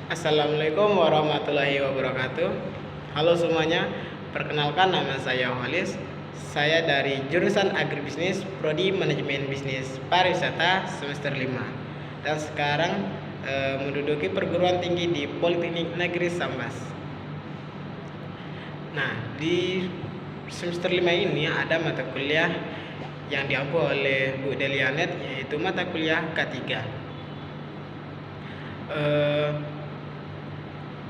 Assalamualaikum warahmatullahi wabarakatuh. Halo semuanya, perkenalkan nama saya Walis. Saya dari jurusan Agribisnis, Prodi Manajemen Bisnis Pariwisata semester 5. Dan sekarang menduduki perguruan tinggi di Politeknik Negeri Sambas. Nah, di semester 5 ini ada mata kuliah yang diampu oleh Bu Delianet, yaitu mata kuliah K3.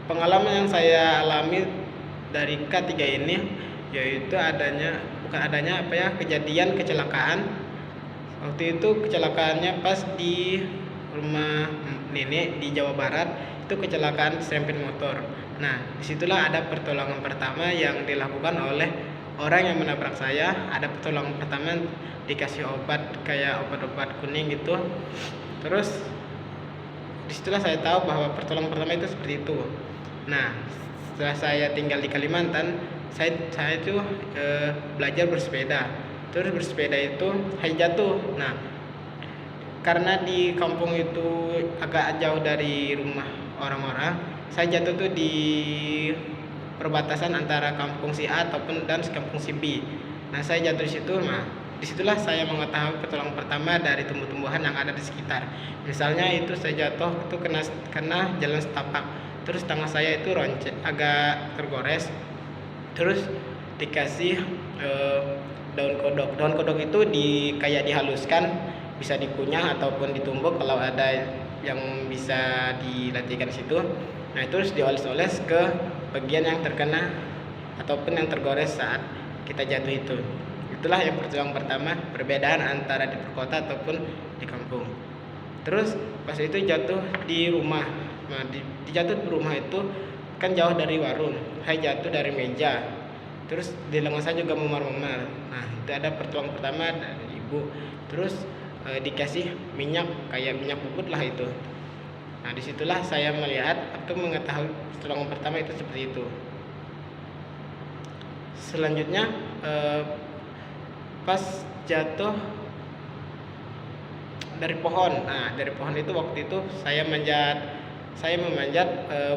Pengalaman yang saya alami dari K3 ini yaitu kejadian kecelakaan. Waktu itu kecelakaannya pas di rumah nenek di Jawa Barat, itu kecelakaan serempet motor. Nah, disitulah ada pertolongan pertama yang dilakukan oleh orang yang menabrak saya. Ada pertolongan pertama, dikasih obat kayak obat-obat kuning gitu. Terus disitulah saya tahu bahwa pertolongan pertama itu seperti itu. Nah, setelah saya tinggal di Kalimantan, saya itu belajar bersepeda. Terus bersepeda itu saya jatuh. Nah, karena di kampung itu agak jauh dari rumah orang-orang, saya jatuh tuh di perbatasan antara kampung si A dan kampung si B. Nah, saya jatuh di situ. Nah, disitulah saya mengetahui pertolongan pertama dari tumbuh-tumbuhan yang ada di sekitar. Misalnya itu saya jatuh itu kena jalan setapak, terus tangan saya itu roncet, agak tergores. Terus dikasih daun kodok. Daun kodok itu kayak dihaluskan, bisa dikunyah ataupun ditumbuk kalau ada yang bisa dilatihkan di situ. Nah, terus dioles-oles ke bagian yang terkena ataupun yang tergores saat kita jatuh itu. Itulah yang pertolongan pertama, perbedaan antara di perkota ataupun di kampung. Terus pas itu jatuh di rumah. Nah, jatuh di rumah itu kan jauh dari warung. Saya jatuh dari meja. Terus di lengan saya juga memar-memar. Nah, itu ada pertolongan pertama dari ibu. Terus dikasih minyak kayak minyak bubut lah itu. Nah, disitulah saya melihat atau mengetahui pertolongan pertama itu seperti itu. Selanjutnya pas jatuh dari pohon. Nah, dari pohon itu waktu itu saya memanjat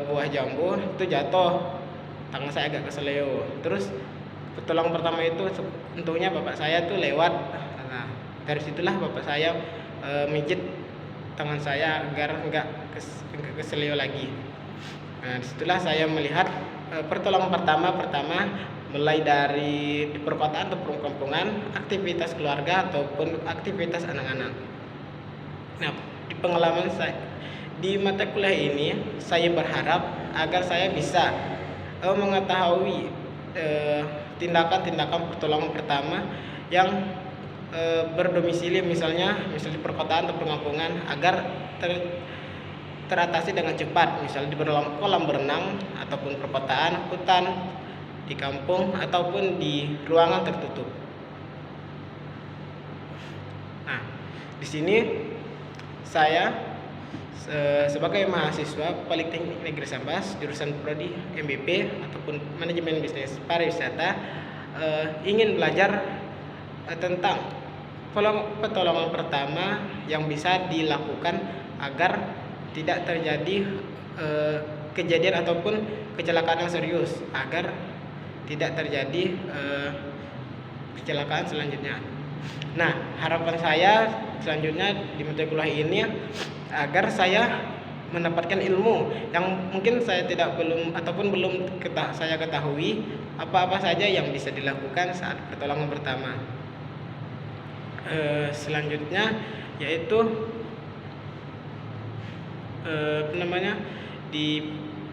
buah jambu, itu jatuh. Tangan saya agak keseleo. Terus pertolongan pertama itu untungnya bapak saya tuh lewat. Nah, dari situlah bapak saya mijit tangan saya agar enggak keseleo lagi. Nah, disitulah saya melihat pertolongan pertama mulai dari di perkotaan atau perkampungan, aktivitas keluarga ataupun aktivitas anak-anak. Nah, di pengalaman saya di mata kuliah ini, saya berharap agar saya bisa mengetahui tindakan-tindakan pertolongan pertama yang berdomisili misalnya di perkotaan atau perkampungan agar teratasi dengan cepat, misalnya di kolam berenang ataupun perkotaan, hutan, di kampung ataupun di ruangan tertutup. Nah, di sini saya sebagai mahasiswa Politeknik Negeri Sambas jurusan Prodi MBP ataupun Manajemen Bisnis Pariwisata ingin belajar tentang pertolongan pertama yang bisa dilakukan agar tidak terjadi kejadian ataupun kecelakaan yang serius, agar tidak terjadi kecelakaan selanjutnya. Nah, harapan saya selanjutnya di mata kuliah ini agar saya mendapatkan ilmu yang mungkin saya belum saya ketahui apa-apa saja yang bisa dilakukan saat pertolongan pertama. Selanjutnya yaitu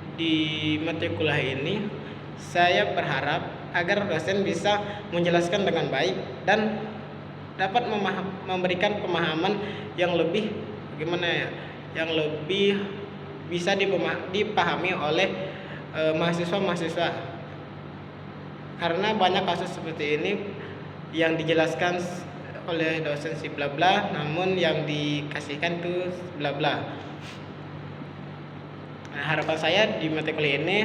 di mata kuliah ini saya berharap agar dosen bisa menjelaskan dengan baik dan dapat memberikan pemahaman yang lebih yang lebih bisa dipahami oleh mahasiswa-mahasiswa. Karena banyak kasus seperti ini yang dijelaskan oleh dosen si bla bla, namun yang dikasihkan tuh bla bla. Nah, harapan saya di mata kuliah ini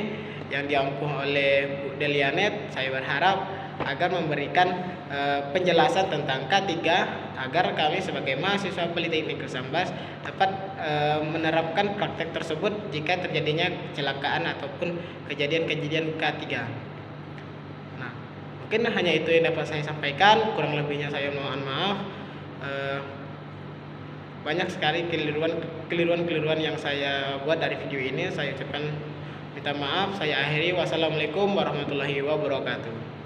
yang diampu oleh Bu Delianet, saya berharap agar memberikan penjelasan tentang K3 agar kami sebagai mahasiswa Politeknik Kersambas dapat menerapkan praktek tersebut jika terjadinya kecelakaan ataupun kejadian-kejadian K3. Nah, mungkin hanya itu yang dapat saya sampaikan, kurang lebihnya saya mohon maaf. Banyak sekali keliruan yang saya buat dari video ini, saya ucapkan minta maaf. Saya akhiri, wassalamualaikum warahmatullahi wabarakatuh.